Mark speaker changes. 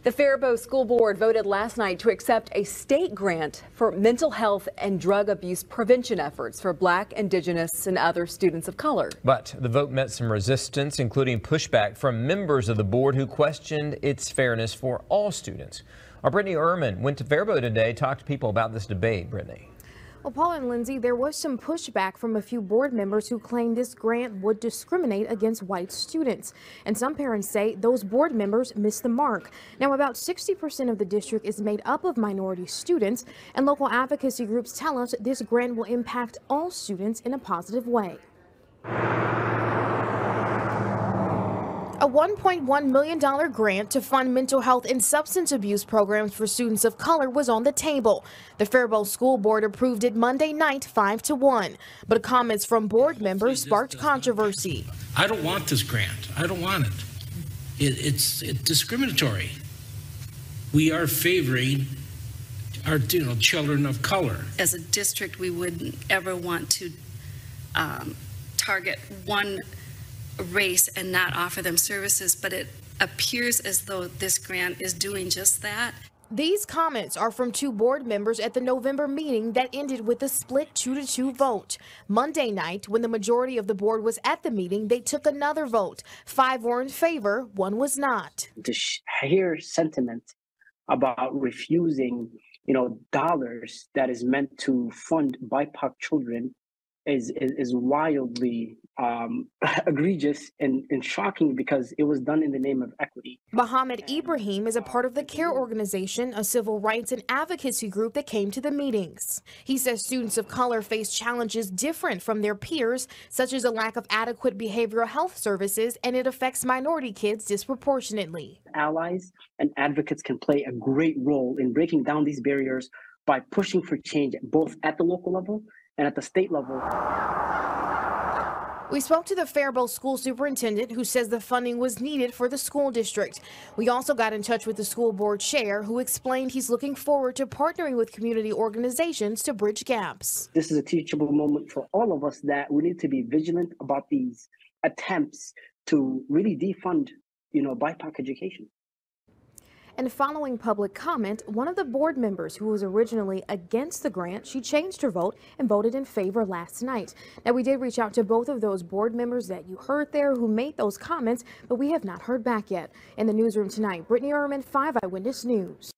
Speaker 1: The Faribault School Board voted last night to accept a state grant for mental health and drug abuse prevention efforts for Black, Indigenous, and other students of color.
Speaker 2: But the vote met some resistance, including pushback from members of the board who questioned its fairness for all students. Our Brittany Ehrman went to Faribault today, talked to people about this debate. Brittany.
Speaker 3: Well, Paul and Lindsay, there was some pushback from a few board members who claimed this grant would discriminate against white students. And some parents say those board members missed the mark. Now, about 60% of the district is made up of minority students, and local advocacy groups tell us this grant will impact all students in a positive way. A $1.1 million grant to fund mental health and substance abuse programs for students of color was on the table. The Faribault School Board approved it Monday night 5-1, but comments from board members sparked controversy.
Speaker 4: I don't want this grant. I don't want it. It's discriminatory. We are favoring our children of color.
Speaker 5: As a district, we wouldn't ever want to target one race and not offer them services, but it appears as though this grant is doing just that.
Speaker 3: These comments are from two board members at the November meeting that ended with a split 2-2 vote. Monday night, when the majority of the board was at the meeting, they took another vote. 5 were in favor, 1 was not.
Speaker 6: To hear sentiment about refusing, dollars that is meant to fund BIPOC children is wildly egregious and shocking because it was done in the name of equity.
Speaker 3: Mohammed Ibrahim is a part of the CARE organization, a civil rights and advocacy group that came to the meetings. He says students of color face challenges different from their peers, such as a lack of adequate behavioral health services, and it affects minority kids disproportionately.
Speaker 6: Allies and advocates can play a great role in breaking down these barriers by pushing for change both at the local level and at the state level.
Speaker 3: We spoke to the Faribault school superintendent, who says the funding was needed for the school district. We also got in touch with the school board chair, who explained he's looking forward to partnering with community organizations to bridge gaps.
Speaker 6: This is a teachable moment for all of us that we need to be vigilant about these attempts to really defund, BIPOC education.
Speaker 3: And following public comment, one of the board members who was originally against the grant, she changed her vote and voted in favor last night. Now, we did reach out to both of those board members that you heard there who made those comments, but we have not heard back yet. In the newsroom tonight, Brittany Ehrman, 5 Eyewitness News.